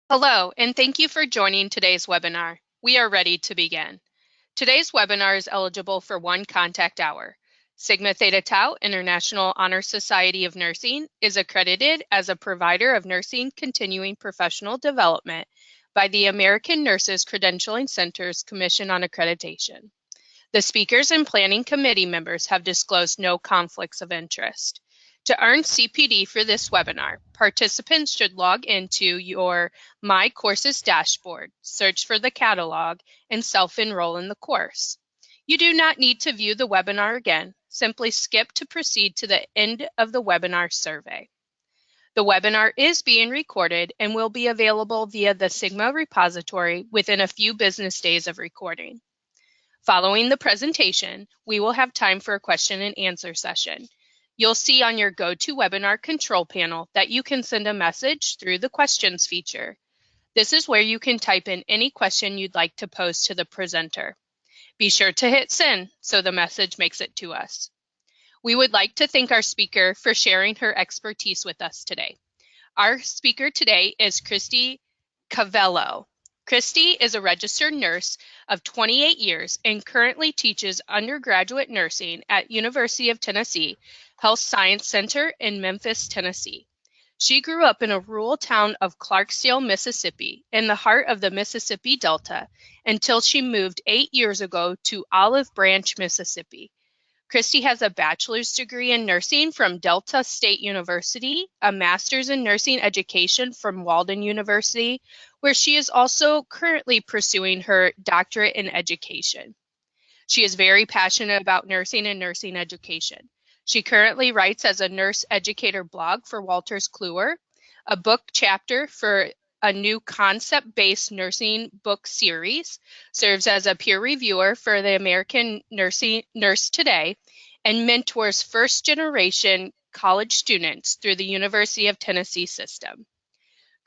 Hello, and thank you for joining today's webinar. We are ready to begin. Today's webinar is eligible for one contact hour. Sigma Theta Tau International Honor Society of Nursing is accredited as a provider of nursing continuing professional development by the American Nurses Credentialing Center's Commission on Accreditation. The speakers and planning committee members have disclosed no conflicts of interest. To earn CPD for this webinar, participants should log into your My Courses dashboard, search for the catalog, and self-enroll in the course. You do not need to view the webinar again. Simply skip to proceed to the end of the webinar survey. The webinar is being recorded and will be available via the Sigma repository within a few business days of recording. Following the presentation, we will have time for a question and answer session. You'll see on your GoToWebinar control panel that you can send a message through the questions feature. This is where you can type in any question you'd like to pose to the presenter. Be sure to hit send so the message makes it to us. We would like to thank our speaker for sharing her expertise with us today. Our speaker today is Christy Cavello. Christy is a registered nurse of 28 years and currently teaches undergraduate nursing at University of Tennessee Health Science Center in Memphis, Tennessee. She grew up in a rural town of Clarksdale, Mississippi, in the heart of the Mississippi Delta, until she moved 8 years ago to Olive Branch, Mississippi. Christy has a bachelor's degree in nursing from Delta State University, a master's in nursing education from Walden University, where she is also currently pursuing her doctorate in education. She is very passionate about nursing and nursing education. She currently writes as a nurse educator blog for Walters Kluwer, a book chapter for a new concept-based nursing book series, serves as a peer reviewer for the American Nurse Today, and mentors first-generation college students through the University of Tennessee system.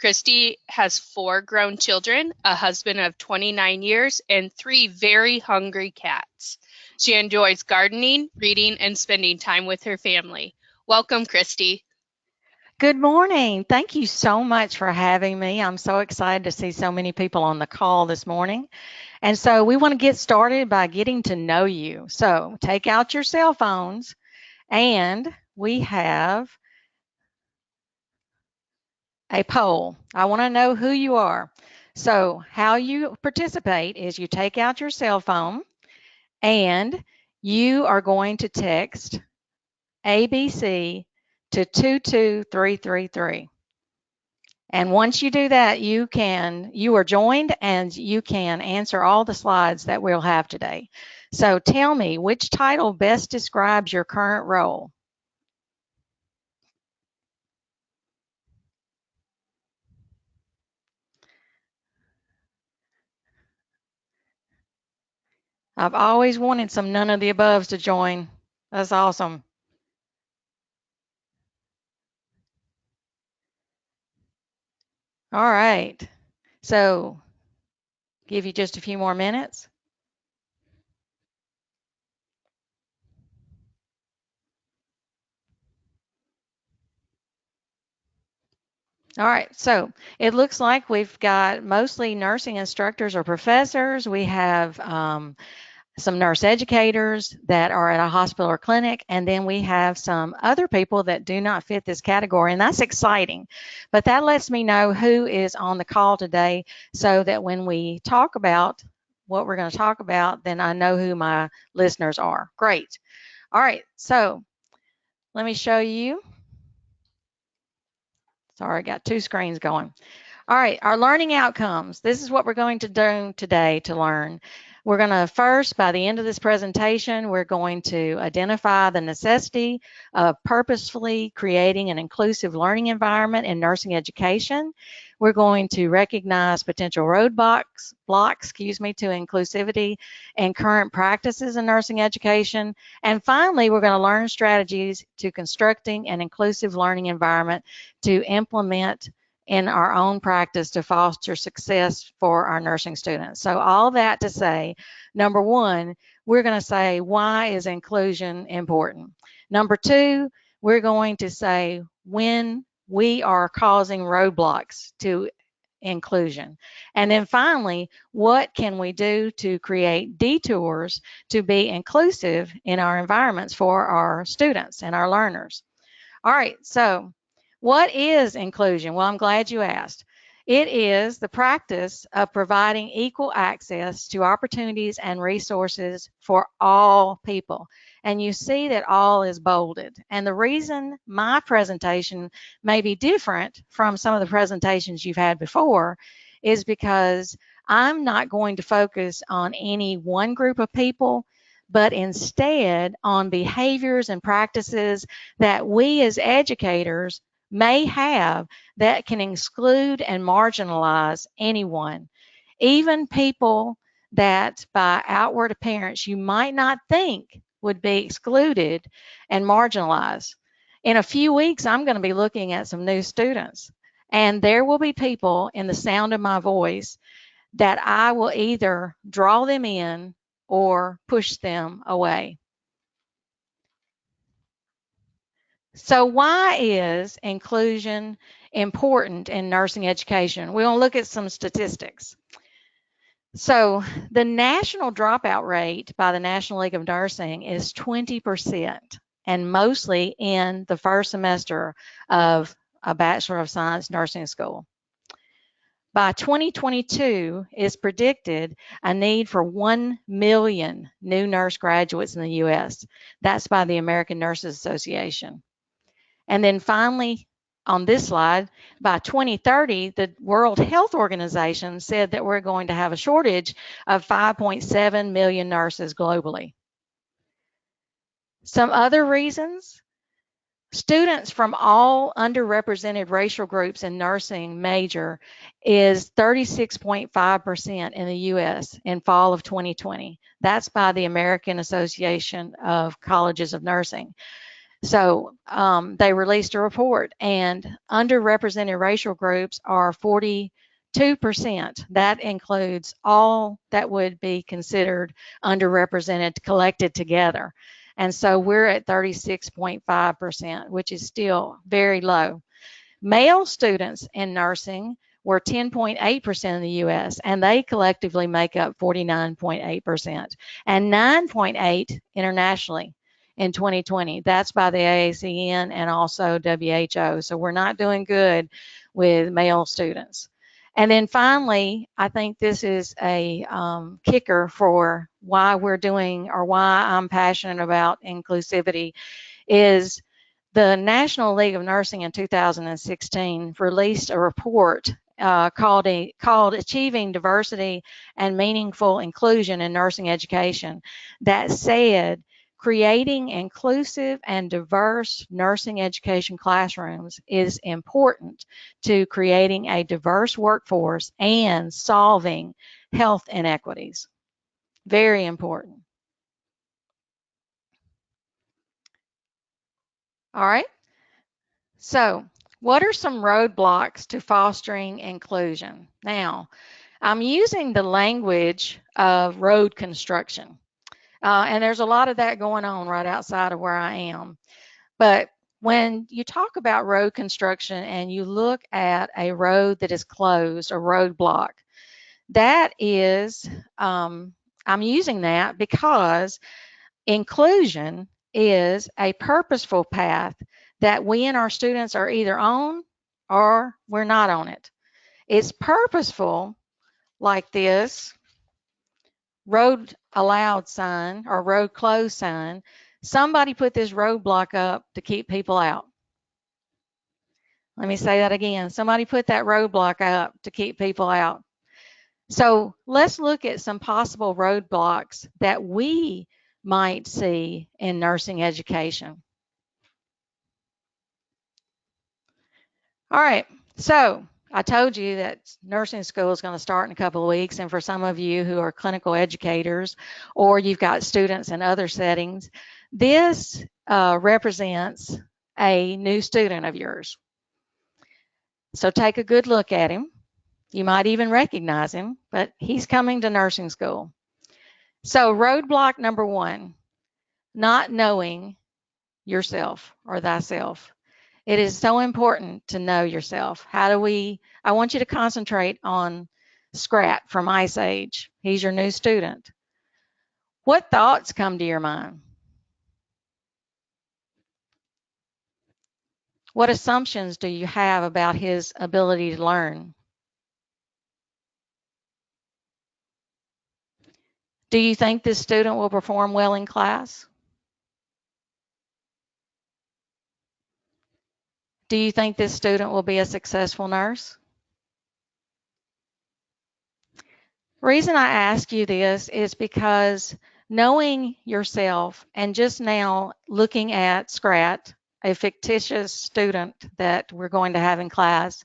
Christy has 4 grown children, a husband of 29 years, and 3 very hungry cats. She enjoys gardening, reading, and spending time with her family. Welcome, Christy. Good morning. Thank you so much for having me. I'm so excited to see so many people on the call this morning. And so we want to get started by getting to know you. So take out your cell phones, and we have a poll. I want to know who you are. So how you participate is you take out your cell phone and you are going to text ABC to 22333. And once you do that, you are joined and you can answer all the slides that we'll have today. So tell me, which title best describes your current role? I've always wanted some none of the aboves to join. That's awesome. All right. So give you just a few more minutes. All right, so it looks like we've got mostly nursing instructors or professors. We have some nurse educators that are at a hospital or clinic, and then we have some other people that do not fit this category, and that's exciting. But that lets me know who is on the call today so that when we talk about what we're going to talk about, then I know who my listeners are. Great. All right, so let me show you. Sorry, I got 2 screens going. All right, our learning outcomes. This is what we're going to do today to learn. We're going to first, by the end of this presentation, we're going to identify the necessity of purposefully creating an inclusive learning environment in nursing education. We're going to recognize potential roadblocks to inclusivity and current practices in nursing education. And finally, we're going to learn strategies to constructing an inclusive learning environment to implement in our own practice to foster success for our nursing students. So all that to say, number 1, we're going to say, why is inclusion important? Number 2, we're going to say when we are causing roadblocks to inclusion? And then finally, what can we do to create detours to be inclusive in our environments for our students and our learners? All right, so what is inclusion? Well, I'm glad you asked. It is the practice of providing equal access to opportunities and resources for all people. And you see that all is bolded. And the reason my presentation may be different from some of the presentations you've had before is because I'm not going to focus on any one group of people, but instead on behaviors and practices that we as educators may have that can exclude and marginalize anyone, even people that by outward appearance you might not think would be excluded and marginalized. In a few weeks, I'm going to be looking at some new students, and there will be people in the sound of my voice that I will either draw them in or push them away. So why is inclusion important in nursing education? We're going to look at some statistics. So the national dropout rate by the National League of Nursing is 20%, and mostly in the first semester of a Bachelor of Science nursing school. By 2022, it's predicted a need for 1 million new nurse graduates in the U.S. That's by the American Nurses Association. And then finally, on this slide, by 2030, the World Health Organization said that we're going to have a shortage of 5.7 million nurses globally. Some other reasons: students from all underrepresented racial groups in nursing major is 36.5% in the U.S. in fall of 2020. That's by the American Association of Colleges of Nursing. So they released a report, and underrepresented racial groups are 42%. That includes all that would be considered underrepresented collected together. And so we're at 36.5%, which is still very low. Male students in nursing were 10.8% in the U.S., and they collectively make up 49.8%, and 9.8% internationally in 2020. That's by the AACN and also WHO. So we're not doing good with male students. And then finally, I think this is a kicker for why we're doing, or why I'm passionate about inclusivity, is the National League of Nursing in 2016 released a report called Achieving Diversity and Meaningful Inclusion in Nursing Education that said creating inclusive and diverse nursing education classrooms is important to creating a diverse workforce and solving health inequities. Very important. All right. So, what are some roadblocks to fostering inclusion? Now, I'm using the language of road construction. And there's a lot of that going on right outside of where I am. But when you talk about road construction and you look at a road that is closed, a roadblock, that is, I'm using that because inclusion is a purposeful path that we and our students are either on or we're not on it. It's purposeful, like this road allowed sign or road closed sign. Somebody put this roadblock up to keep people out. Let me say that again. Somebody put that roadblock up to keep people out. So let's look at some possible roadblocks that we might see in nursing education. All right, so I told you that nursing school is going to start in a couple of weeks, and for some of you who are clinical educators or you've got students in other settings, this represents a new student of yours. So take a good look at him. You might even recognize him, but he's coming to nursing school. So roadblock number one, not knowing yourself or thyself. It is so important to know yourself. I want you to concentrate on Scrat from Ice Age. He's your new student. What thoughts come to your mind? What assumptions do you have about his ability to learn? Do you think this student will perform well in class? Do you think this student will be a successful nurse? The reason I ask you this is because knowing yourself and just now looking at Scrat, a fictitious student that we're going to have in class,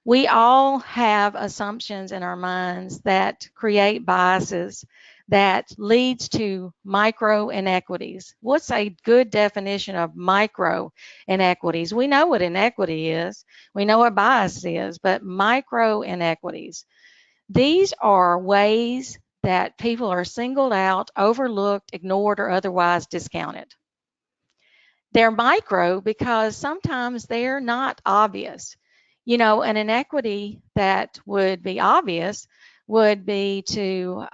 we all have assumptions in our minds that create biases that leads to micro-inequities. What's a good definition of micro-inequities? We know what inequity is. We know what bias is, but micro-inequities. These are ways that people are singled out, overlooked, ignored, or otherwise discounted. They're micro because sometimes they're not obvious. You know, an inequity that would be obvious would be to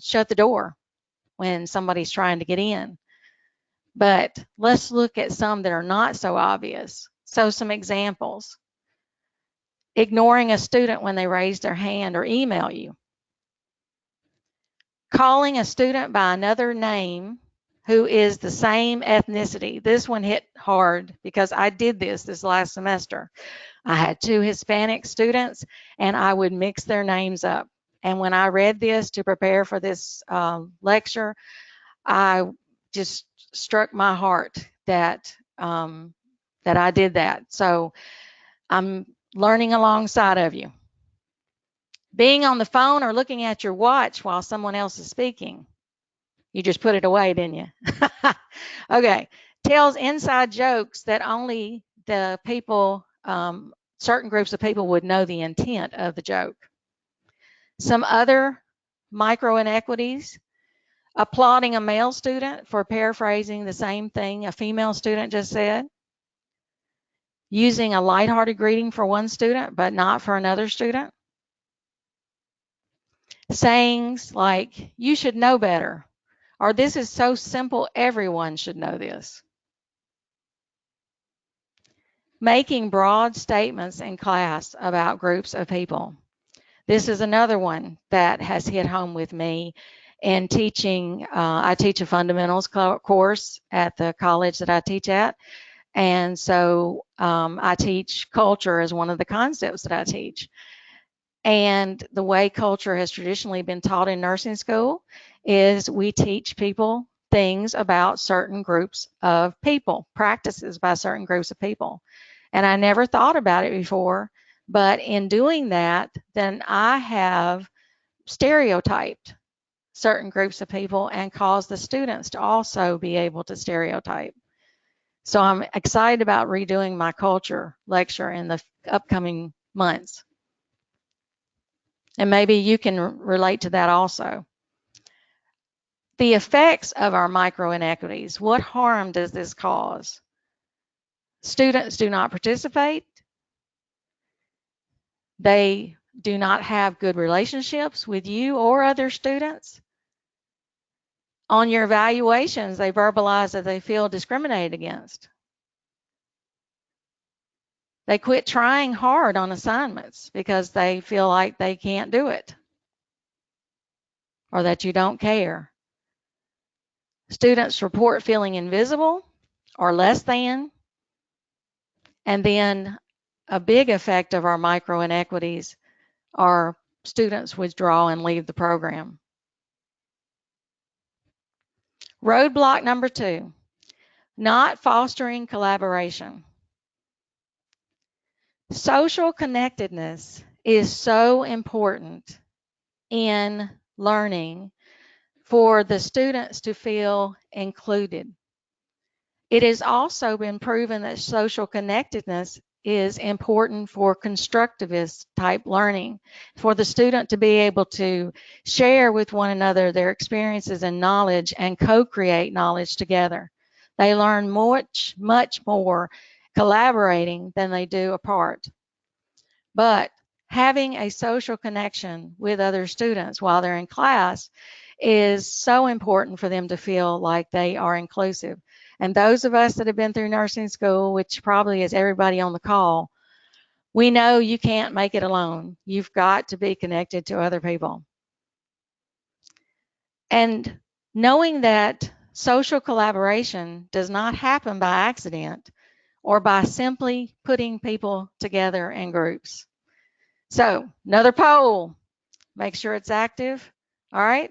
shut the door when somebody's trying to get in. But let's look at some that are not so obvious. So some examples. Ignoring a student when they raise their hand or email you. Calling a student by another name who is the same ethnicity. This one hit hard because I did this last semester. I had 2 Hispanic students and I would mix their names up. And when I read this to prepare for this lecture, I just struck my heart that that I did that. So I'm learning alongside of you. Being on the phone or looking at your watch while someone else is speaking. You just put it away, didn't you? Okay. Tells inside jokes that only the people, certain groups of people would know the intent of the joke. Some other micro-inequities. Applauding a male student for paraphrasing the same thing a female student just said. Using a lighthearted greeting for one student, but not for another student. Sayings like, you should know better, or this is so simple, everyone should know this. Making broad statements in class about groups of people. This is another one that has hit home with me in teaching. I teach a fundamentals course at the college that I teach at. And so I teach culture as one of the concepts that I teach. And the way culture has traditionally been taught in nursing school is we teach people things about certain groups of people, practices by certain groups of people. And I never thought about it before, but in doing that, then I have stereotyped certain groups of people and caused the students to also be able to stereotype. So I'm excited about redoing my culture lecture in the upcoming months. And maybe you can relate to that also. The effects of our micro-inequities. What harm does this cause? Students do not participate. They do not have good relationships with you or other students. On your evaluations, they verbalize that they feel discriminated against. They quit trying hard on assignments because they feel like they can't do it or that you don't care. Students report feeling invisible or less than. And then a big effect of our micro-inequities are students withdraw and leave the program. Roadblock number 2, not fostering collaboration. Social connectedness is so important in learning for the students to feel included. It has also been proven that social connectedness is important for constructivist type learning, for the student to be able to share with one another their experiences and knowledge and co-create knowledge together. They learn much more collaborating than they do apart. But having a social connection with other students while they're in class is so important for them to feel like they are inclusive. And those of us that have been through nursing school, which probably is everybody on the call, we know you can't make it alone. You've got to be connected to other people. And knowing that social collaboration does not happen by accident or by simply putting people together in groups. So, another poll. Make sure it's active. All right.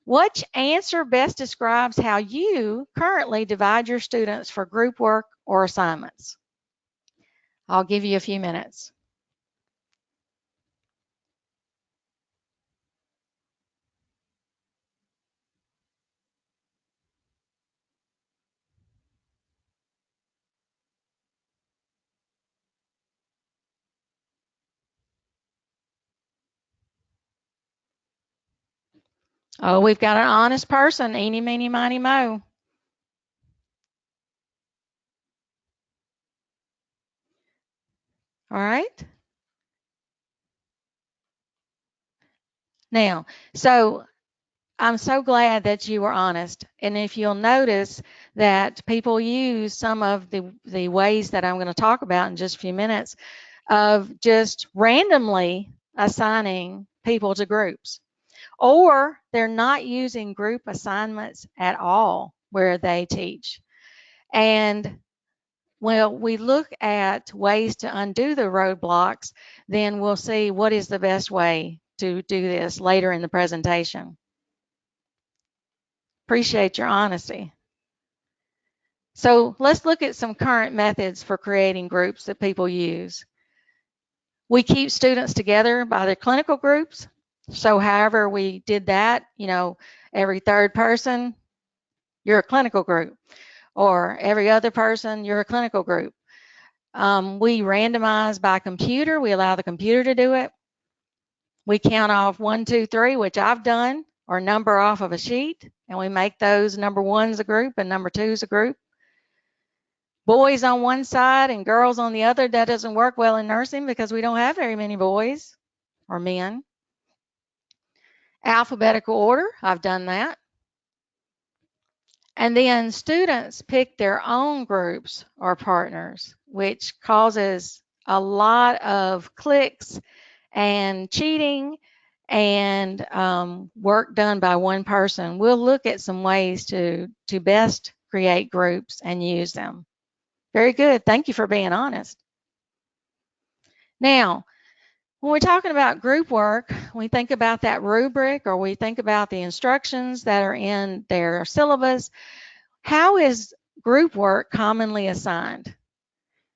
Which answer best describes how you currently divide your students for group work or assignments? I'll give you a few minutes. Oh, we've got an honest person. Eeny, meeny, miny, mo. All right. Now, so I'm so glad that you were honest. And if you'll notice that people use some of the ways that I'm going to talk about in just a few minutes of just randomly assigning people to groups. Or they're not using group assignments at all where they teach. And when we look at ways to undo the roadblocks, then we'll see what is the best way to do this later in the presentation. Appreciate your honesty. So let's look at some current methods for creating groups that people use. We keep students together by their clinical groups. So however we did that, every third person, you're a clinical group, or every other person, you're a clinical group. We randomize by computer. We allow the computer to do it. We count off 1, 2, 3, which I've done, or number off of a sheet, and we make those number ones a group and number twos a group. Boys on one side and girls on the other. That doesn't work well in nursing because we don't have very many boys or men. Alphabetical order, I've done that. And then students pick their own groups or partners, which causes a lot of clicks and cheating and work done by one person. We'll look at some ways to best create groups and use them. Very good. Thank you for being honest. Now, when we're talking about group work, we think about that rubric or we think about the instructions that are in their syllabus. How is group work commonly assigned?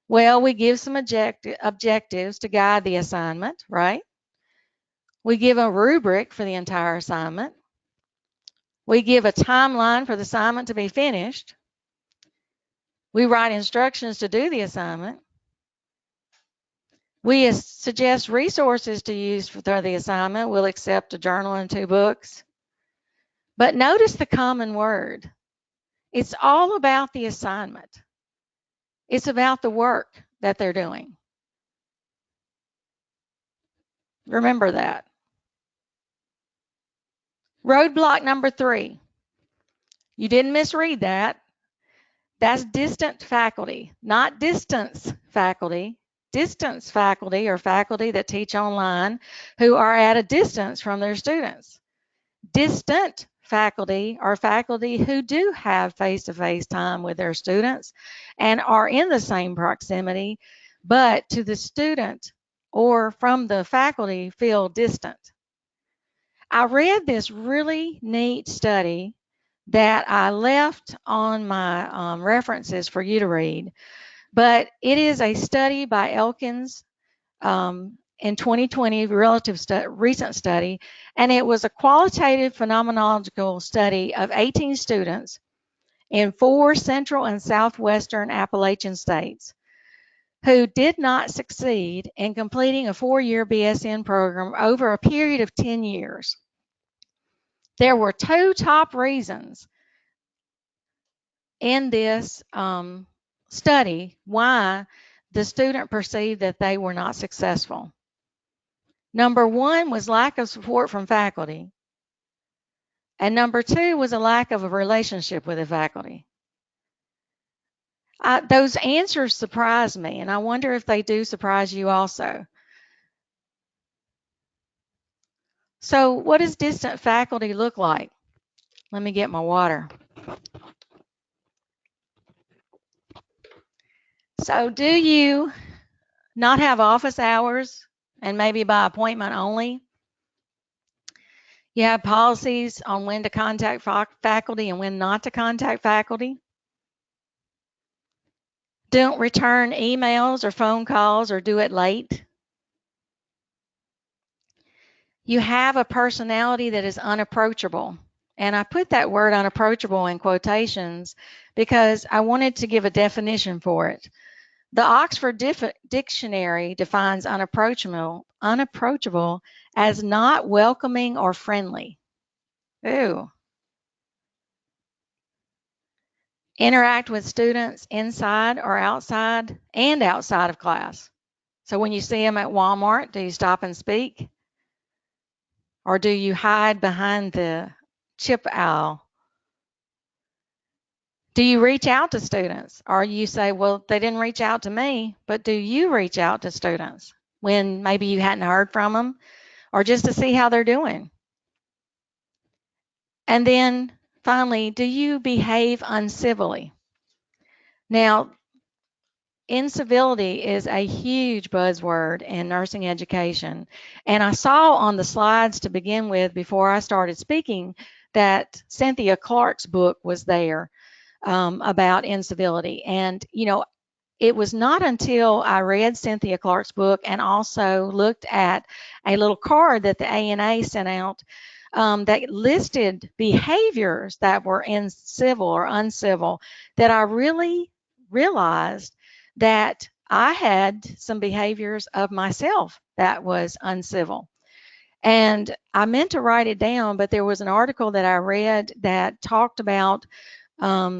Well, we give some objectives to guide the assignment, right? We give a rubric for the entire assignment. We give a timeline for the assignment to be finished. We write instructions to do the assignment. We suggest resources to use for the assignment. We'll accept a journal and 2 books. But notice the common word. It's all about the assignment. It's about the work that they're doing. Remember that. Roadblock number 3. You didn't misread that. That's distant faculty, not distance faculty. Distance faculty are faculty that teach online who are at a distance from their students. Distant faculty are faculty who do have face-to-face time with their students and are in the same proximity, but to the student or from the faculty feel distant. I read this really neat study that I left on my references for you to read, but it is a study by Elkins in 2020, recent study, and it was a qualitative phenomenological study of 18 students in 4 central and southwestern Appalachian states who did not succeed in completing a 4-year BSN program over a period of 10 years. There were 2 top reasons in this study why the student perceived that they were not successful. Number one was lack of support from faculty. And number two was a lack of a relationship with the faculty. Those answers surprised me, and I wonder if they do surprise you also. So what does distant faculty look like? Let me get my water. So do you not have office hours and maybe by appointment only? You have policies on when to contact faculty and when not to contact faculty. Don't return emails or phone calls or do it late. You have a personality that is unapproachable. And I put that word unapproachable in quotations because I wanted to give a definition for it. The Oxford Dictionary defines unapproachable as not welcoming or friendly. Ooh. Interact with students inside or outside and outside of class. So when you see them at Walmart, do you stop and speak? Or do you hide behind the chip aisle? Do you reach out to students? Or you say, well, they didn't reach out to me, but do you reach out to students when maybe you hadn't heard from them or just to see how they're doing? And then finally, do you behave uncivilly? Now, incivility is a huge buzzword in nursing education. And I saw on the slides to begin with before I started speaking that Cynthia Clark's book was there about incivility. And, you know, it was not until I read Cynthia Clark's book and also looked at a little card that the ANA sent out that listed behaviors that were incivil or uncivil that I really realized that I had some behaviors of myself that was uncivil. And I meant to write it down, but there was an article that I read that talked about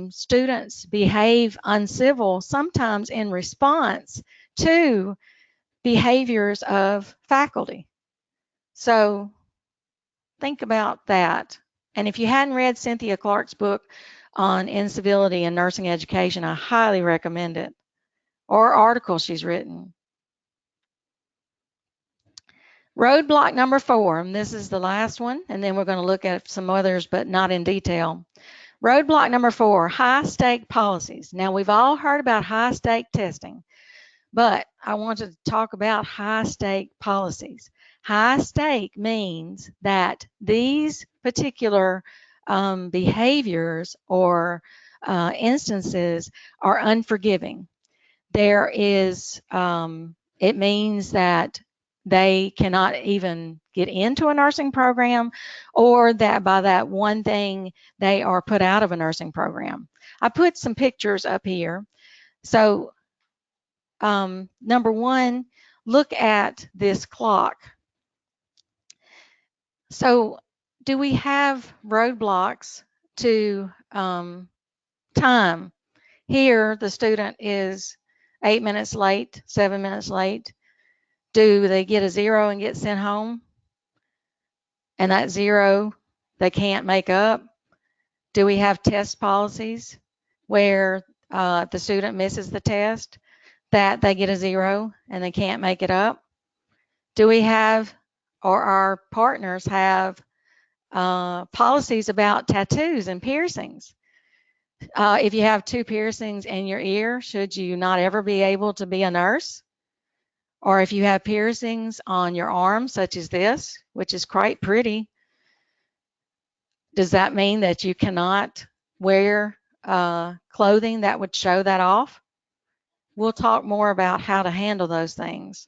students behave uncivil sometimes in response to behaviors of faculty. So think about that. And if you hadn't read Cynthia Clark's book on incivility in nursing education, I highly recommend it, or article she's written. Roadblock number 4, and this is the last one, and then we're going to look at some others, but not in detail. Roadblock number 4, high-stake policies. Now, we've all heard about high-stake testing, but I want to talk about high-stake policies. High-stake means that these particular behaviors or instances are unforgiving. There is, it means that they cannot even get into a nursing program, or that by that one thing they are put out of a nursing program. I put some pictures up here. So number one, look at this clock. So do we have roadblocks to time? Here the student is 8 minutes late, 7 minutes late. Do they get a 0 and get sent home? And that 0 they can't make up? Do we have test policies where the student misses the test, that they get a 0 and they can't make it up? Do we have, or our partners have, policies about tattoos and piercings? If you have 2 piercings in your ear, should you not ever be able to be a nurse? Or if you have piercings on your arm, such as this, which is quite pretty, does that mean that you cannot wear clothing that would show that off? We'll talk more about how to handle those things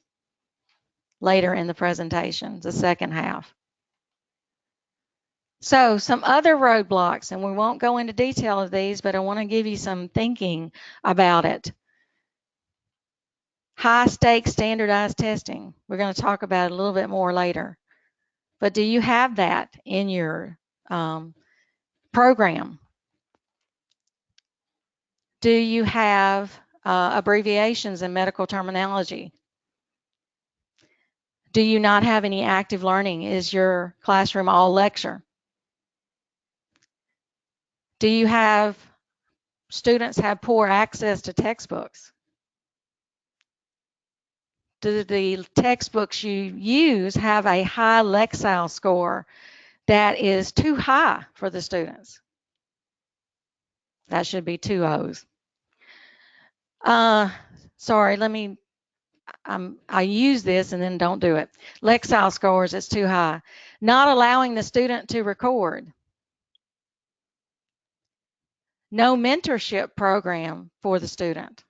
later in the presentation, the second half. So some other roadblocks, and we won't go into detail of these, but I want to give you some thinking about it. High stakes standardized testing. We're going to talk about it a little bit more later. But do you have that in your program? Do you have abbreviations and medical terminology? Do you not have any active learning? Is your classroom all lecture? Do you have students have poor access to textbooks? Do the textbooks you use have a high Lexile score that is too high for the students? That should be 2 O's. Sorry, I use this and then don't do it. Lexile scores is too high. Not allowing the student to record. No mentorship program for the student.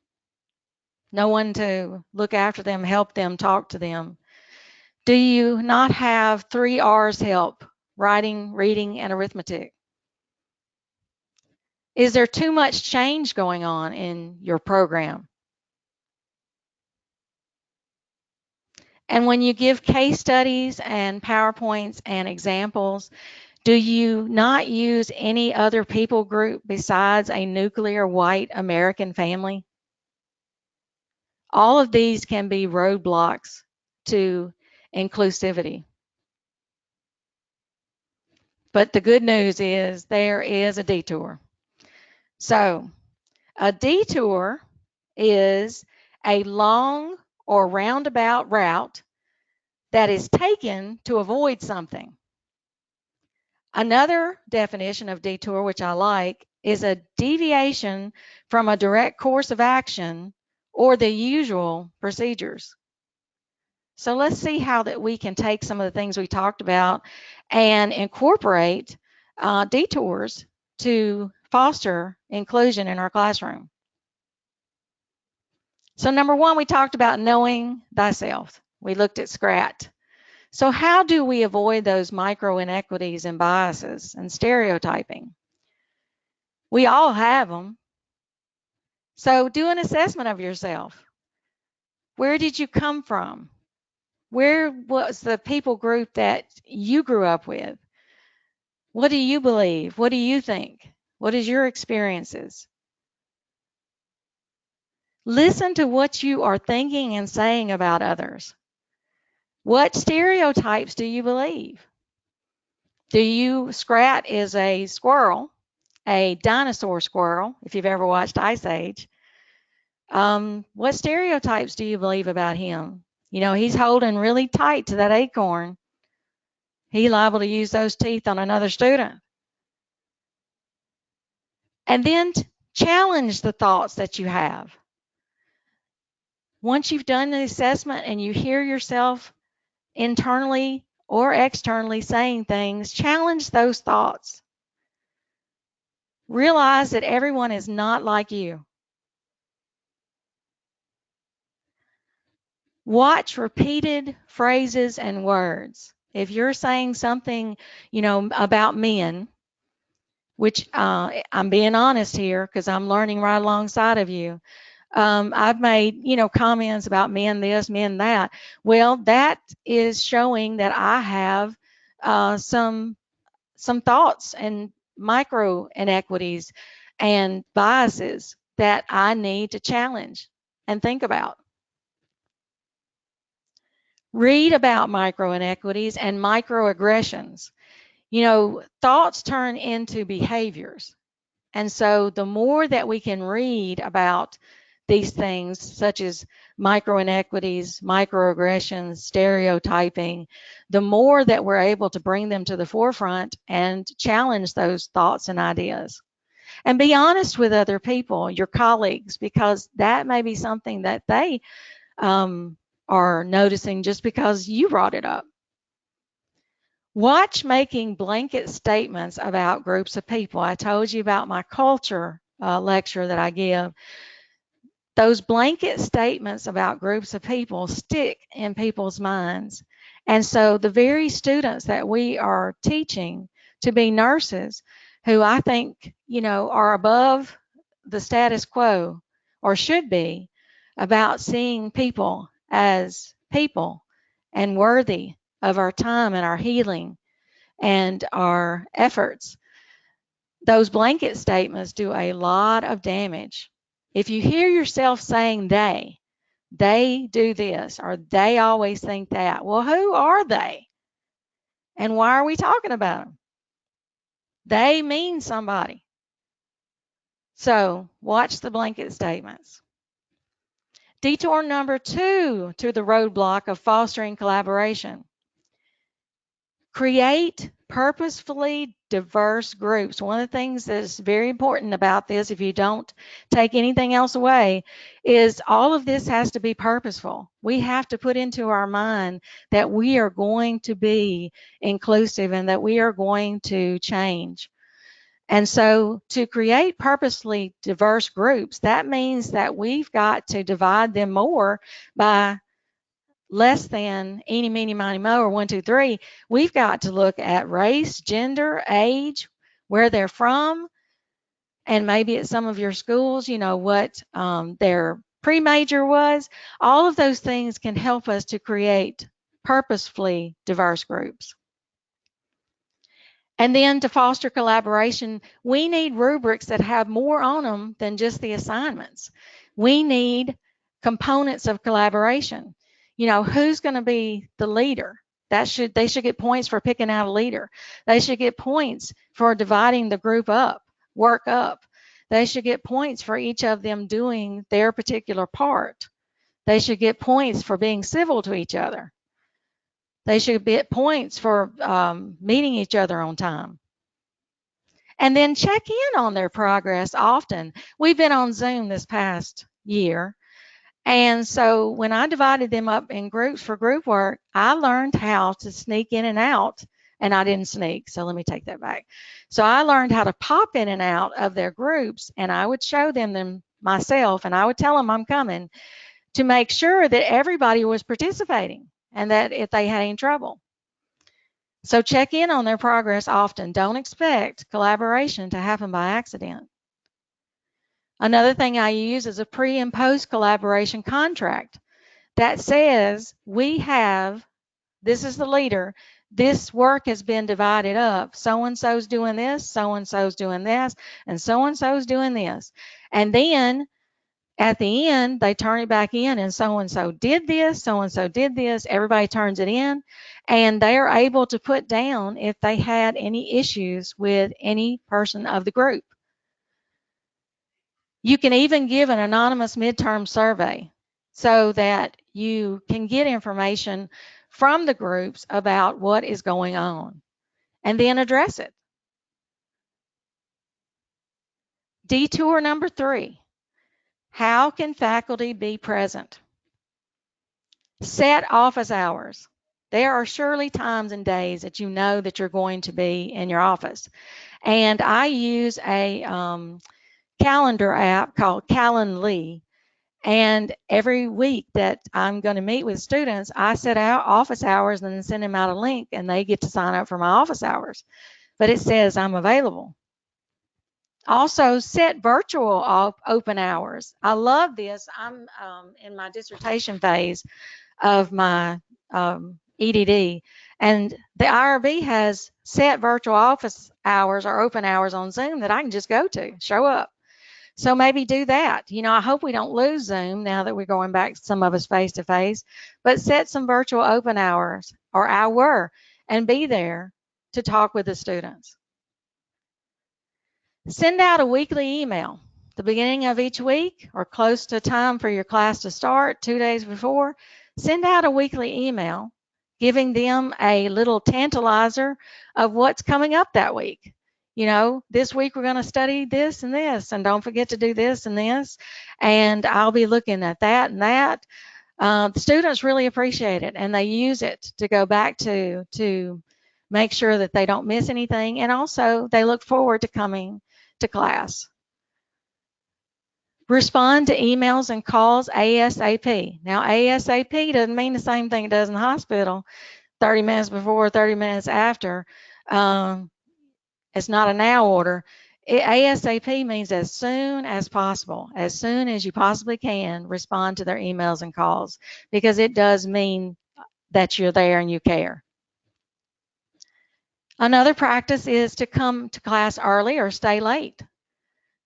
No one to look after them, help them, talk to them. Do you not have 3 R's help? Writing, reading, and arithmetic. Is there too much change going on in your program? And when you give case studies and PowerPoints and examples, do you not use any other people group besides a nuclear white American family? All of these can be roadblocks to inclusivity. But the good news is there is a detour. So a detour is a long or roundabout route that is taken to avoid something. Another definition of detour, which I like, is a deviation from a direct course of action or the usual procedures. So let's see how that we can take some of the things we talked about and incorporate detours to foster inclusion in our classroom. So number one, we talked about knowing thyself. We looked at SCRAT. So how do we avoid those micro-inequities and biases and stereotyping? We all have them. So do an assessment of yourself. Where did you come from? Where was the people group that you grew up with? What do you believe? What do you think? What is your experiences? Listen to what you are thinking and saying about others. What stereotypes do you believe? SCRAT is a squirrel, a dinosaur squirrel, if you've ever watched Ice Age. What stereotypes do you believe about him? You know, he's holding really tight to that acorn. He's liable to use those teeth on another student. And then challenge the thoughts that you have. Once you've done the assessment and you hear yourself internally or externally saying things, challenge those thoughts. Realize that everyone is not like you. Watch repeated phrases and words. If you're saying something, about men, which I'm being honest here because I'm learning right alongside of you. I've made, comments about men this, men that. Well, that is showing that I have some thoughts and micro inequities and biases that I need to challenge and think about. Read about micro inequities and microaggressions. Thoughts turn into behaviors. And so the more that we can read about these things, such as micro inequities, microaggressions, stereotyping, the more that we're able to bring them to the forefront and challenge those thoughts and ideas. And be honest with other people, your colleagues, because that may be something that they are noticing just because you brought it up. Watch making blanket statements about groups of people. I told you about my culture lecture that I give. Those blanket statements about groups of people stick in people's minds. And so the very students that we are teaching to be nurses, who I think, are above the status quo or should be, about seeing people as people and worthy of our time and our healing and our efforts. Those blanket statements do a lot of damage. If you hear yourself saying they do this, or they always think that, well, who are they? And why are we talking about them? They mean somebody. So watch the blanket statements. Detour number 2 to the roadblock of fostering collaboration. Create purposefully diverse groups. One of the things that's very important about this, if you don't take anything else away, is all of this has to be purposeful. We have to put into our mind that we are going to be inclusive and that we are going to change. And so to create purposely diverse groups, that means that we've got to divide them more by less than eeny, meeny, miny, mo, or 1, 2, 3. We've got to look at race, gender, age, where they're from, and maybe at some of your schools, you know, what their pre-major was. All of those things can help us to create purposefully diverse groups. And then to foster collaboration, we need rubrics that have more on them than just the assignments. We need components of collaboration. You know, who's going to be the leader? They should get points for picking out a leader. They should get points for dividing the group up, work up. They should get points for each of them doing their particular part. They should get points for being civil to each other. They should get points for meeting each other on time. And then check in on their progress often. We've been on Zoom this past year. And so when I divided them up in groups for group work, I learned how to sneak in and out. And I didn't sneak, so let me take that back. So I learned how to pop in and out of their groups, and I would show them myself, and I would tell them I'm coming to make sure that everybody was participating and that if they had any trouble. So check in on their progress often. Don't expect collaboration to happen by accident. Another thing I use is a pre and post collaboration contract that says we have, this is the leader, this work has been divided up. So-and-so's doing this, so-and-so's doing this, and so-and-so's doing this. And then at the end, they turn it back in, and so-and-so did this, so-and-so did this. Everybody turns it in, and they are able to put down if they had any issues with any person of the group. You can even give an anonymous midterm survey so that you can get information from the groups about what is going on and then address it. Detour number 3. How can faculty be present? Set office hours. There are surely times and days that you know that you're going to be in your office. And I use a calendar app called Calendly. And every week that I'm going to meet with students, I set out office hours and then send them out a link, and they get to sign up for my office hours. But it says I'm available. Also, set virtual open hours. I love this. I'm in my dissertation phase of my EDD, and the IRB has set virtual office hours or open hours on Zoom that I can just go to, show up. So maybe do that. You know, I hope we don't lose Zoom now that we're going back, some of us face to face, but set some virtual open hours or hour and be there to talk with the students. Send out a weekly email the beginning of each week or close to time for your class to start 2 days before. Send out a weekly email giving them a little tantalizer of what's coming up that week. You know, this week we're going to study this, and don't forget to do this and this, and I'll be looking at that and that. The students really appreciate it, and they use it to go back to make sure that they don't miss anything, and also they look forward to coming to class. Respond to emails and calls ASAP. Now, ASAP doesn't mean the same thing it does in the hospital, 30 minutes before, 30 minutes after. It's not a now order. ASAP means as soon as possible, as soon as you possibly can, respond to their emails and calls, because it does mean that you're there and you care. Another practice is to come to class early or stay late.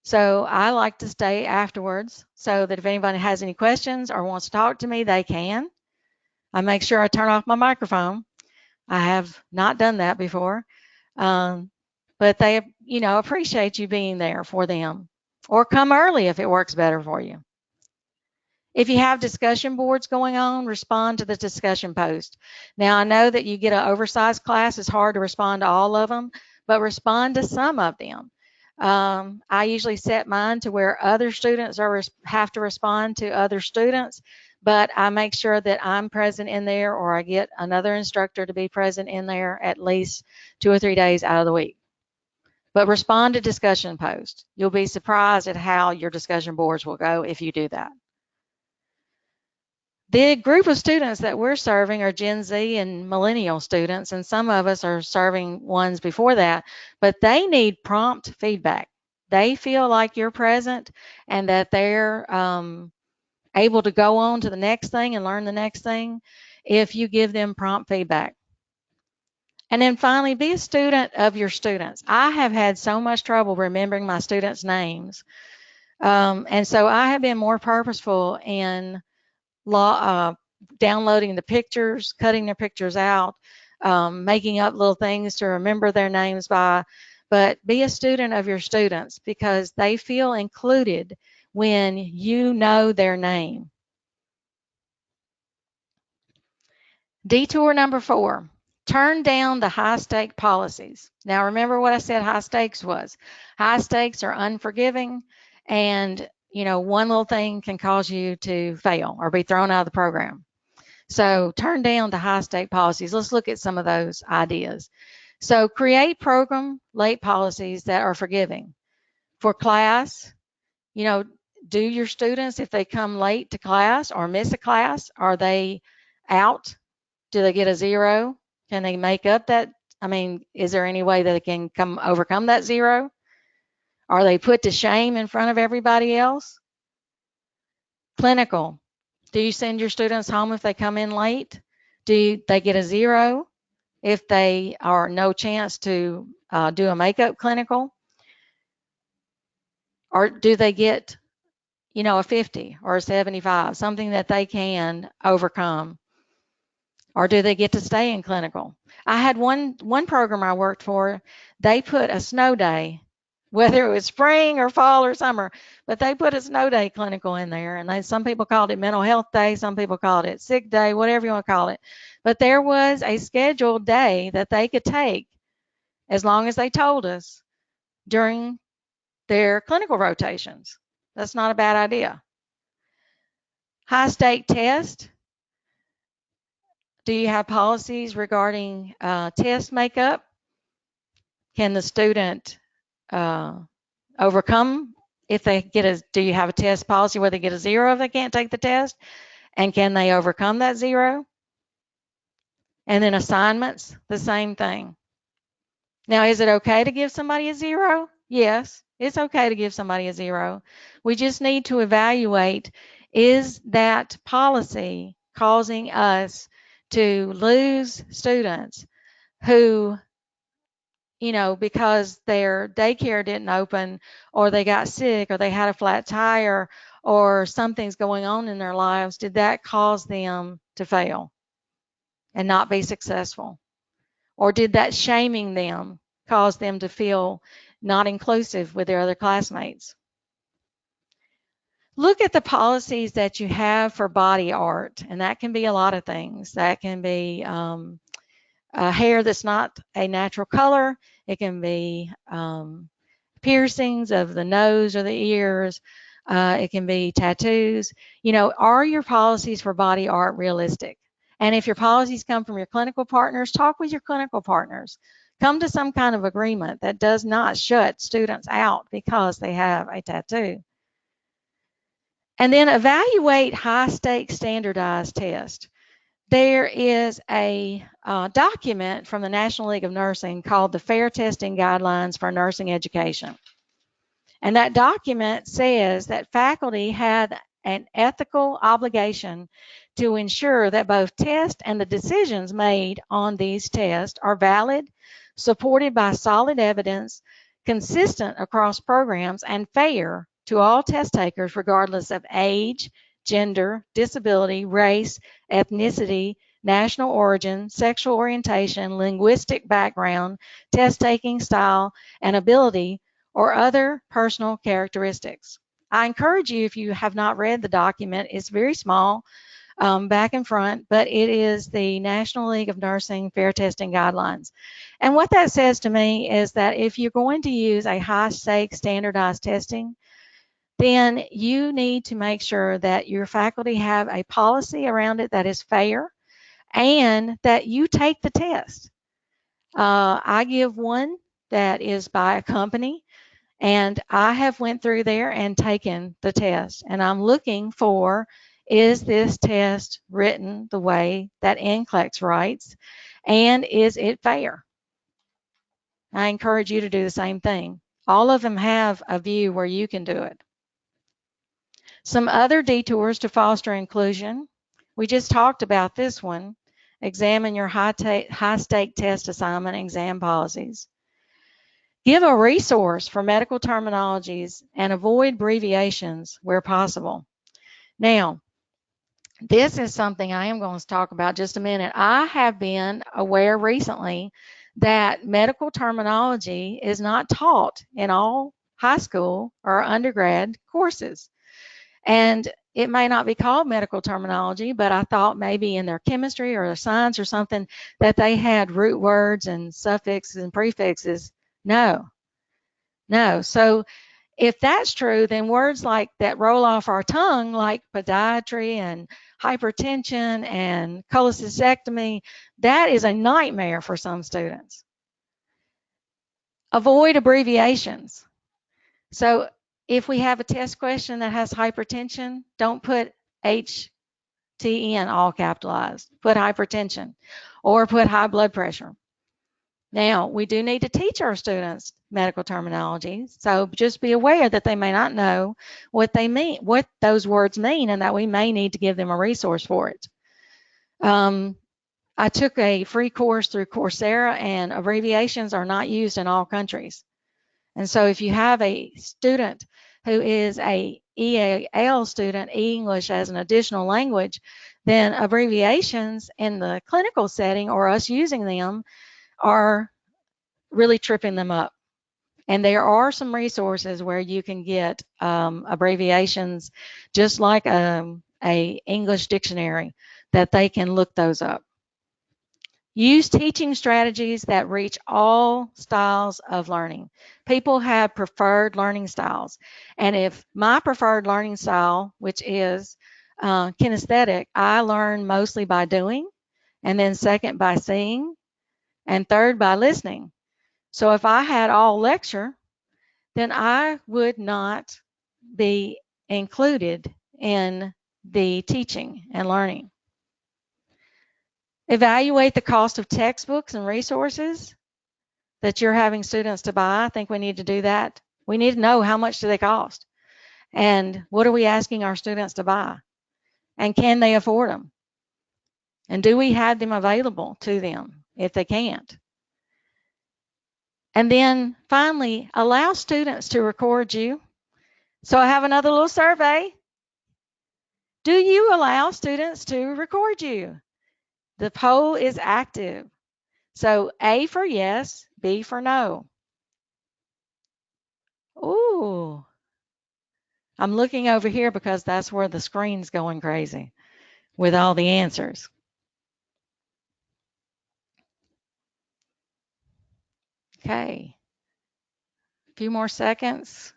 So I like to stay afterwards so that if anybody has any questions or wants to talk to me, they can. I make sure I turn off my microphone. I have not done that before. Um, but they, appreciate you being there for them. Or come early if it works better for you. If you have discussion boards going on, respond to the discussion post. Now, I know that you get an oversized class. It's hard to respond to all of them, but respond to some of them. I usually set mine to where other students have to respond to other students, but I make sure that I'm present in there, or I get another instructor to be present in there at least 2 or 3 days out of the week. But respond to discussion posts. You'll be surprised at how your discussion boards will go if you do that. The group of students that we're serving are Gen Z and millennial students, and some of us are serving ones before that, but they need prompt feedback. They feel like you're present and that they're able to go on to the next thing and learn the next thing if you give them prompt feedback. And then finally, be a student of your students. I have had so much trouble remembering my students' names. And so I have been more purposeful in downloading the pictures, cutting their pictures out, making up little things to remember their names by. But be a student of your students because they feel included when you know their name. Detour number 4, turn down the high stake policies. Now remember what I said high stakes was. High stakes are unforgiving, and one little thing can cause you to fail or be thrown out of the program. So turn down the high stake policies. Let's look at some of those ideas. So create program late policies that are forgiving. For class, do your students, if they come late to class or miss a class, are they out? Do they get a 0? Can they make up that? Is there any way that they can overcome that 0? Are they put to shame in front of everybody else? Clinical. Do you send your students home if they come in late? Do they get a 0 if they are no chance to do a makeup clinical? Or do they get, a 50 or a 75, something that they can overcome? Or do they get to stay in clinical? I had one program I worked for, they put a snow day, whether it was spring or fall or summer, but they put a snow day clinical in there. And some people called it mental health day, some people called it sick day, whatever you want to call it. But there was a scheduled day that they could take as long as they told us during their clinical rotations. That's not a bad idea. High stake test. Do you have policies regarding test makeup? Can the student overcome if they do you have a test policy where they get a 0 if they can't take the test? And can they overcome that 0? And then assignments, the same thing. Now, is it okay to give somebody a 0? Yes, it's okay to give somebody a 0. We just need to evaluate, is that policy causing us to lose students who, because their daycare didn't open, or they got sick, or they had a flat tire, or something's going on in their lives, did that cause them to fail and not be successful? Or did that shaming them cause them to feel not inclusive with their other classmates? Look at the policies that you have for body art, and that can be a lot of things. That can be hair that's not a natural color. It can be piercings of the nose or the ears. It can be tattoos. Are your policies for body art realistic? And if your policies come from your clinical partners, talk with your clinical partners. Come to some kind of agreement that does not shut students out because they have a tattoo. And then evaluate high-stakes standardized tests. There is a document from the National League of Nursing called the Fair Testing Guidelines for Nursing Education. And that document says that faculty had an ethical obligation to ensure that both tests and the decisions made on these tests are valid, supported by solid evidence, consistent across programs, and fair to all test takers regardless of age, gender, disability, race, ethnicity, national origin, sexual orientation, linguistic background, test taking style and ability, or other personal characteristics. I encourage you, if you have not read the document, it's very small, back and front, but it is the National League of Nursing Fair Testing Guidelines. And what that says to me is that if you're going to use a high-stakes standardized testing, then you need to make sure that your faculty have a policy around it that is fair and that you take the test. I give one that is by a company, and I have went through there and taken the test, and I'm looking for, is this test written the way that NCLEX writes, and is it fair? I encourage you to do the same thing. All of them have a view where you can do it. Some other detours to foster inclusion. We just talked about this one. Examine your high-stake test assignment exam policies. Give a resource for medical terminologies and avoid abbreviations where possible. Now, this is something I am going to talk about just a minute. I have been aware recently that medical terminology is not taught in all high school or undergrad courses. And it may not be called medical terminology, but I thought maybe in their chemistry or their science or something that they had root words and suffixes and prefixes. No. So if that's true, then words like that roll off our tongue, like podiatry and hypertension and cholecystectomy, that is a nightmare for some students. Avoid abbreviations. So if we have a test question that has hypertension, don't put HTN all capitalized. Put hypertension or put high blood pressure. Now, we do need to teach our students medical terminology, so just be aware that they may not know what they mean, what those words mean, and that we may need to give them a resource for it. I took a free course through Coursera, and abbreviations are not used in all countries. And so if you have a student who is a EAL student, English as an additional language, then abbreviations in the clinical setting or us using them are really tripping them up. And there are some resources where you can get abbreviations, just like a English dictionary, that they can look those up. Use teaching strategies that reach all styles of learning. People have preferred learning styles. And if my preferred learning style, which is kinesthetic, I learn mostly by doing, and then second by seeing, and third by listening. So if I had all lecture, then I would not be included in the teaching and learning. Evaluate the cost of textbooks and resources that you're having students to buy. I think we need to do that. We need to know how much do they cost, and what are we asking our students to buy, and can they afford them, and do we have them available to them if they can't. And then finally, allow students to record you. So I have another little survey. Do you allow students to record you? The poll is active. So A for yes, B for no. Ooh. I'm looking over here because that's where the screen's going crazy with all the answers. Okay. A few more seconds.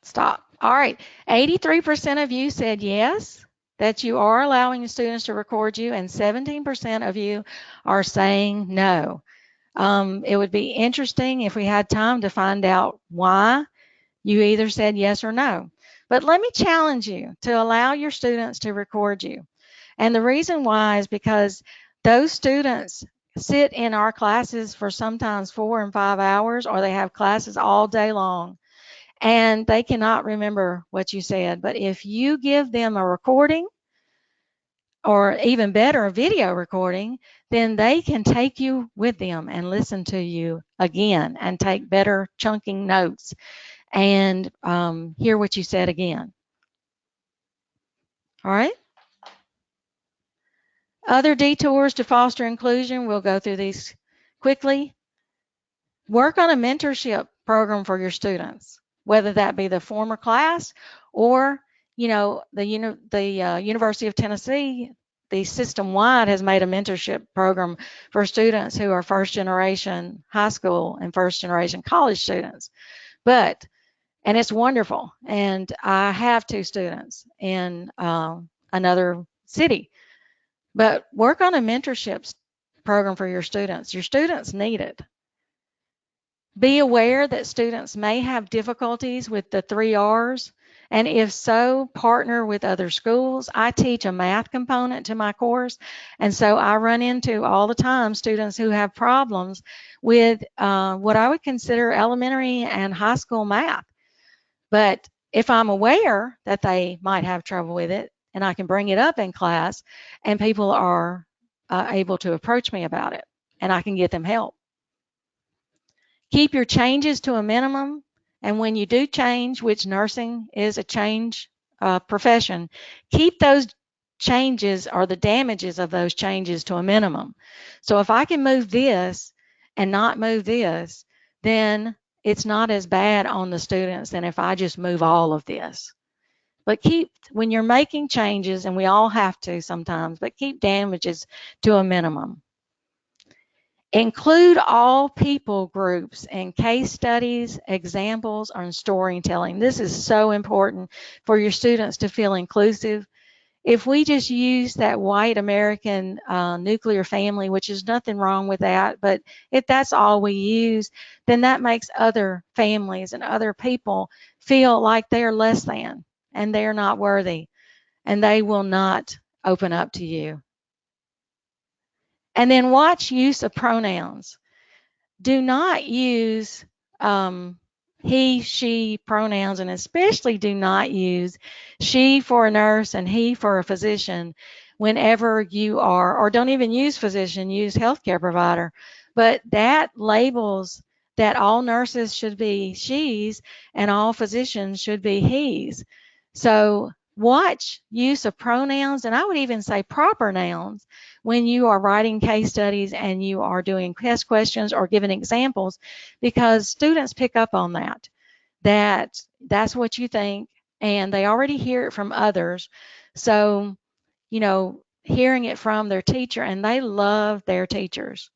Stop. All right. 83% of you said yes, that you are allowing students to record you, and 17% of you are saying no. It would be interesting if we had time to find out why you either said yes or no. But let me challenge you to allow your students to record you. And the reason why is because those students sit in our classes for sometimes 4 and 5 hours, or they have classes all day long, and they cannot remember what you said. But if you give them a recording or even better, a video recording, then they can take you with them and listen to you again and take better chunking notes and hear what you said again. All right? Other detours to foster inclusion, we'll go through these quickly. Work on a mentorship program for your students, whether that be the former class or, the University of Tennessee, the system-wide has made a mentorship program for students who are first-generation high school and first-generation college students. And it's wonderful. And I have 2 students in another city. But work on a mentorship program for your students. Your students need it. Be aware that students may have difficulties with the 3 R's, and if so, partner with other schools. I teach a math component to my course, and so I run into all the time students who have problems with what I would consider elementary and high school math. But if I'm aware that they might have trouble with it, and I can bring it up in class, and people are able to approach me about it, and I can get them help. Keep your changes to a minimum, and when you do change, which nursing is a change profession, keep those changes or the damages of those changes to a minimum. So if I can move this and not move this, then it's not as bad on the students than if I just move all of this. But when you're making changes, and we all have to sometimes, but keep damages to a minimum. Include all people groups in case studies, examples, or in storytelling. This is so important for your students to feel inclusive. If we just use that white American nuclear family, which is nothing wrong with that, but if that's all we use, then that makes other families and other people feel like they're less than and they're not worthy, and they will not open up to you. And then watch use of pronouns. Do not use he, she pronouns, and especially do not use she for a nurse and he for a physician whenever you are, or don't even use physician, use healthcare provider. But that labels that all nurses should be she's and all physicians should be he's. So watch use of pronouns, and I would even say proper nouns, when you are writing case studies and you are doing test questions or giving examples, because students pick up on that's what you think, and they already hear it from others. So, hearing it from their teacher, and they love their teachers.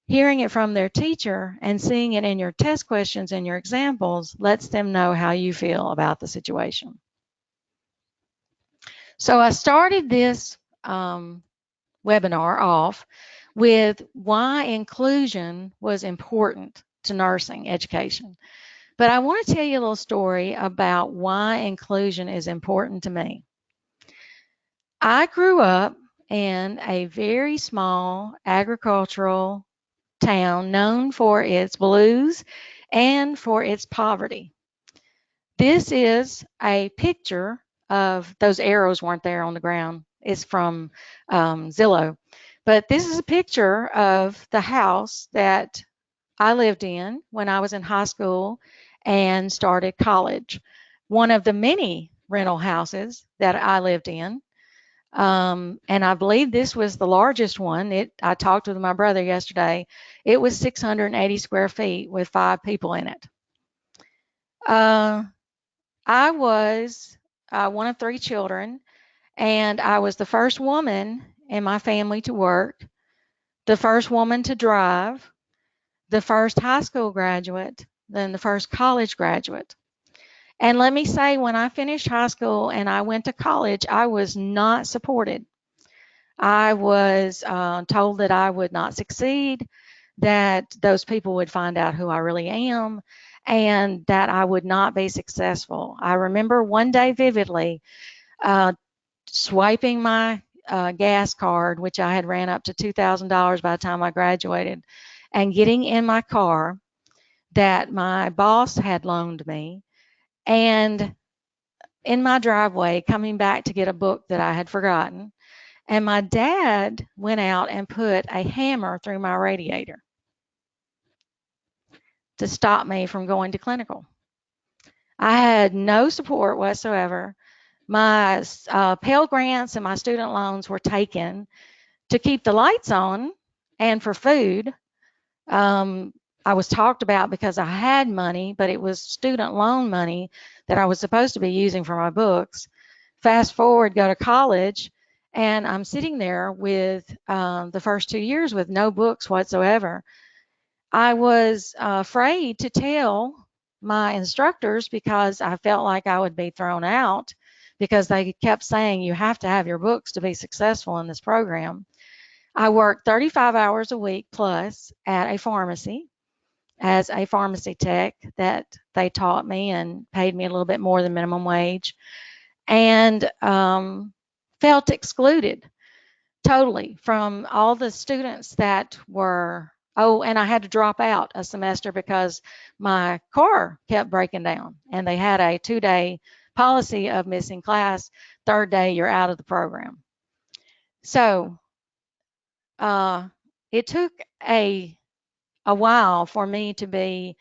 Hearing it from their teacher and seeing it in your test questions and your examples lets them know how you feel about the situation. So I started this webinar off with why inclusion was important to nursing education. But I want to tell you a little story about why inclusion is important to me. I grew up in a very small agricultural town known for its blues and for its poverty. This is a picture of, those arrows weren't there on the ground. It's from Zillow. But this is a picture of the house that I lived in when I was in high school and started college. One of the many rental houses that I lived in. And I believe this was the largest one. I talked with my brother yesterday. It was 680 square feet with 5 people in it. I was one of 3 children, and I was the first woman in my family to work, the first woman to drive, the first high school graduate, then the first college graduate. And let me say, when I finished high school and I went to college, I was not supported. I was told that I would not succeed, that those people would find out who I really am, and that I would not be successful. I remember one day vividly swiping my gas card, which I had ran up to $2,000 by the time I graduated, and getting in my car that my boss had loaned me, and in my driveway coming back to get a book that I had forgotten, And my dad went out and put a hammer through my radiator to stop me from going to clinical. I had no support whatsoever. My Pell Grants and my student loans were taken to keep the lights on and for food. I was talked about because I had money, but it was student loan money that I was supposed to be using for my books. Fast forward, go to college, and I'm sitting there with the first 2 years with no books whatsoever. I was afraid to tell my instructors because I felt like I would be thrown out because they kept saying you have to have your books to be successful in this program. I worked 35 hours a week plus at a pharmacy as a pharmacy tech that they taught me and paid me a little bit more than minimum wage, and felt excluded totally from all the students that were, oh, and I had to drop out a semester because my car kept breaking down, and they had a 2-day policy of missing class. Third day, you're out of the program. So it took a while for me to be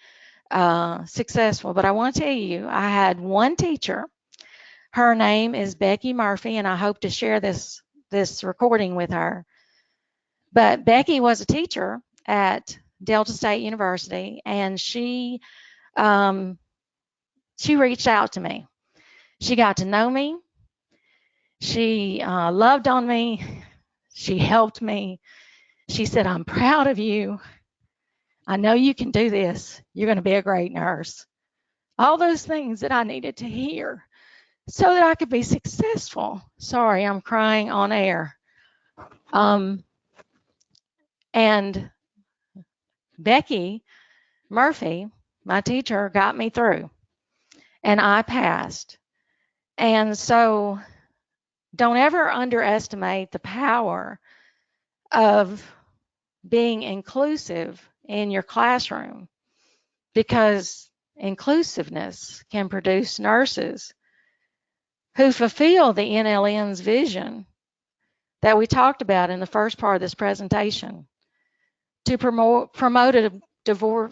successful, but I want to tell you, I had one teacher. Her name is Becky Murphy, and I hope to share this recording with her. But Becky was a teacher at Delta State University, and she reached out to me. She got to know me. She loved on me. She helped me. She said, "I'm proud of you. I know you can do this. You're going to be a great nurse." All those things that I needed to hear so that I could be successful. Sorry, I'm crying on air. And Becky Murphy, my teacher, got me through, and I passed. And so don't ever underestimate the power of being inclusive in your classroom, because inclusiveness can produce nurses who fulfill the NLN's vision that we talked about in the first part of this presentation, to promote a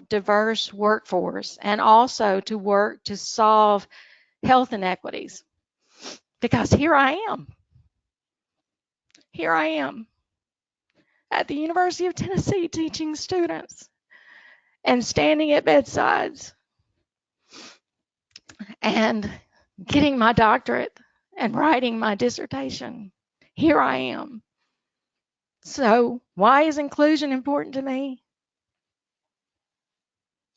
diverse workforce, and also to work to solve health inequities. Because here I am at the University of Tennessee teaching students and standing at bedsides and getting my doctorate and writing my dissertation. Here I am. So why is inclusion important to me?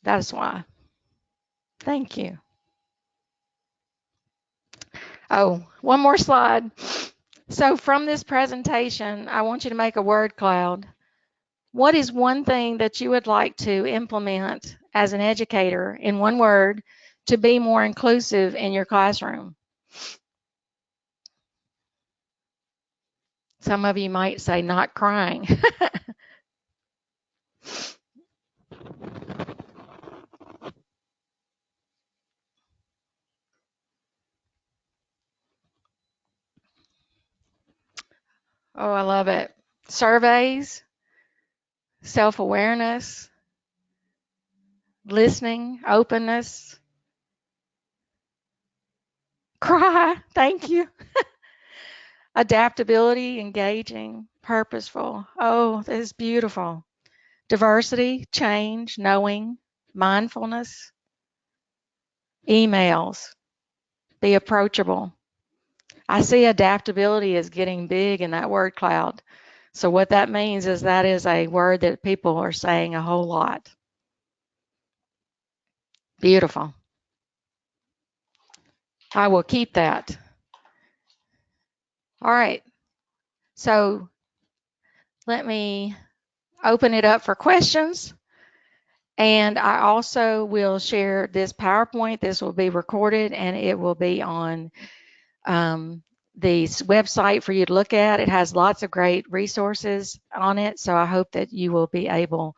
That's why. Thank you. Oh, one more slide. So from this presentation, I want you to make a word cloud. What is one thing that you would like to implement as an educator in one word to be more inclusive in your classroom? Some of you might say not crying. Oh, I love it. Surveys, self-awareness, listening, openness, cry, thank you. Adaptability, engaging, purposeful. Oh, this is beautiful. Diversity, change, knowing, mindfulness, emails, be approachable. I see adaptability as getting big in that word cloud. So what that means is that is a word that people are saying a whole lot. Beautiful. I will keep that. All right. So let me open it up for questions. And I also will share this PowerPoint. This will be recorded and it will be on the website for you to look at. It has lots of great resources on it. So I hope that you will be able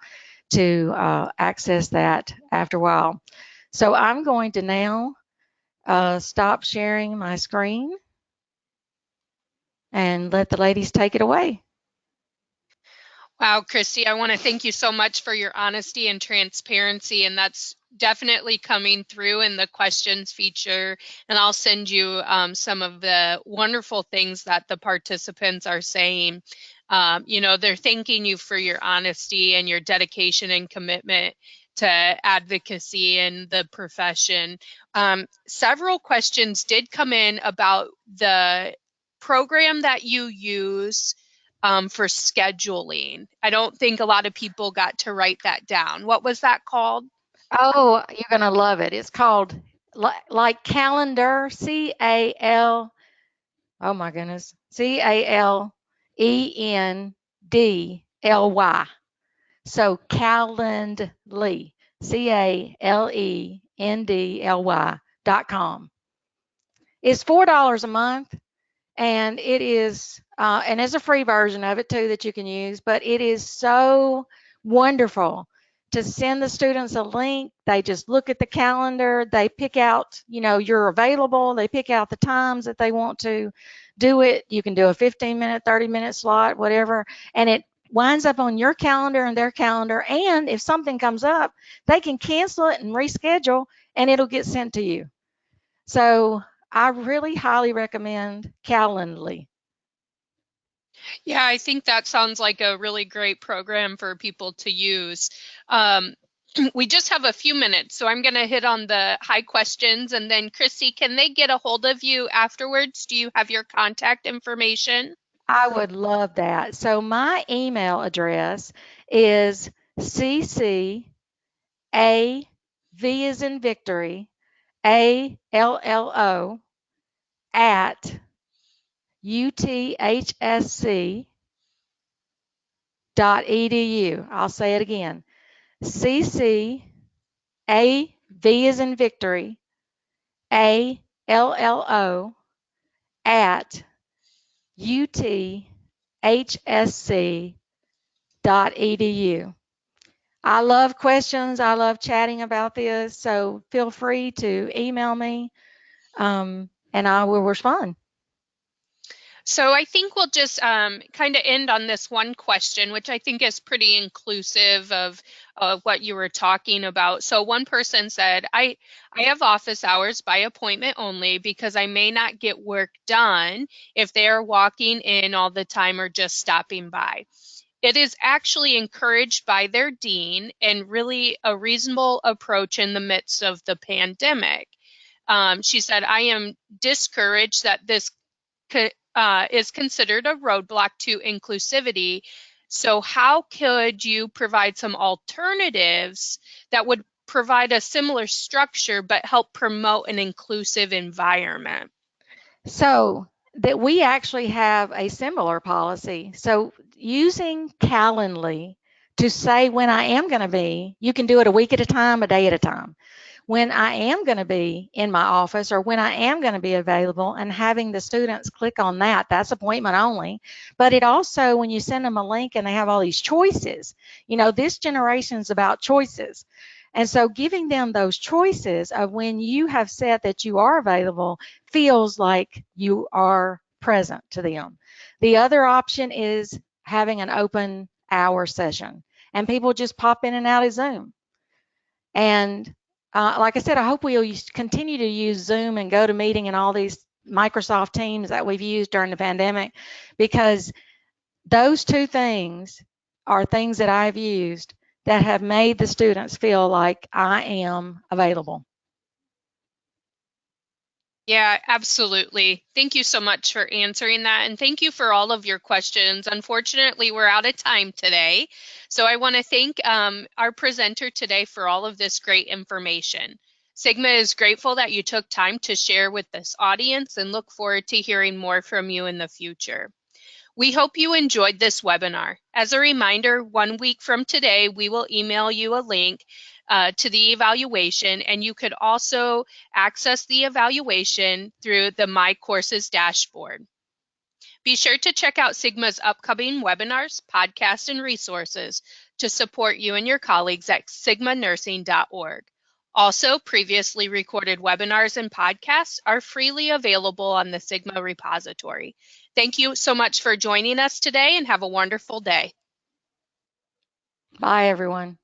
to access that after a while. So I'm going to now stop sharing my screen. and let the ladies take it away. Wow, Christy, I want to thank you so much for your honesty and transparency, and that's definitely coming through in the questions feature. And I'll send you some of the wonderful things that the participants are saying. They're thanking you for your honesty and your dedication and commitment to advocacy in the profession. Several questions did come in about the program that you use for scheduling. I don't think a lot of people got to write that down. What was that called? Oh, you're going to love it. It's called like calendar, oh my goodness, Calendly. So Calendly, Calendly.com. It's $4 a month, and it is and there's a free version of it too that you can use, but it is so wonderful to send the students a link. They just look at the calendar, they pick out, you're available, they pick out the times that they want to do it. You can do a 15-minute, 30-minute slot, whatever, and it winds up on your calendar and their calendar, and if something comes up, they can cancel it and reschedule, and it'll get sent to you. So I really highly recommend Calendly. Yeah, I think that sounds like a really great program for people to use. Um, we just have a few minutes, so I'm going to hit on the high questions. And then, Chrissy, can they get a hold of you afterwards? Do you have your contact information? I would love that. So my email address is cc a v as in victory allo at uthsc.edu. I'll say it again. cc a v as in victory allo at uthsc.edu. I love questions. I love chatting about this. So feel free to email me and I will respond. So I think we'll just kind of end on this one question, which I think is pretty inclusive of what you were talking about. So one person said, I have office hours by appointment only because I may not get work done if they are walking in all the time or just stopping by. It is actually encouraged by their dean and really a reasonable approach in the midst of the pandemic. She said, I am discouraged that this is considered a roadblock to inclusivity. So how could you provide some alternatives that would provide a similar structure but help promote an inclusive environment? So that we actually have a similar policy. So using Calendly to say when I am going to be, you can do it a week at a time, a day at a time. When I am going to be in my office or when I am going to be available, and having the students click on that, that's appointment only. But it also, when you send them a link and they have all these choices, this generation is about choices. And so giving them those choices of when you have said that you are available feels like you are present to them. The other option is having an open hour session, and people just pop in and out of Zoom. And like I said, I hope we'll continue to use Zoom and GoToMeeting and all these Microsoft Teams that we've used during the pandemic, because those two things are things that I've used that have made the students feel like I am available. Yeah, absolutely. Thank you so much for answering that. And thank you for all of your questions. Unfortunately, we're out of time today. So I want to thank our presenter today for all of this great information. Sigma is grateful that you took time to share with this audience and look forward to hearing more from you in the future. We hope you enjoyed this webinar. As a reminder, 1 week from today, we will email you a link to the evaluation, and you could also access the evaluation through the My Courses dashboard. Be sure to check out Sigma's upcoming webinars, podcasts, and resources to support you and your colleagues at sigmanursing.org. Also, previously recorded webinars and podcasts are freely available on the Sigma repository. Thank you so much for joining us today and have a wonderful day. Bye, everyone.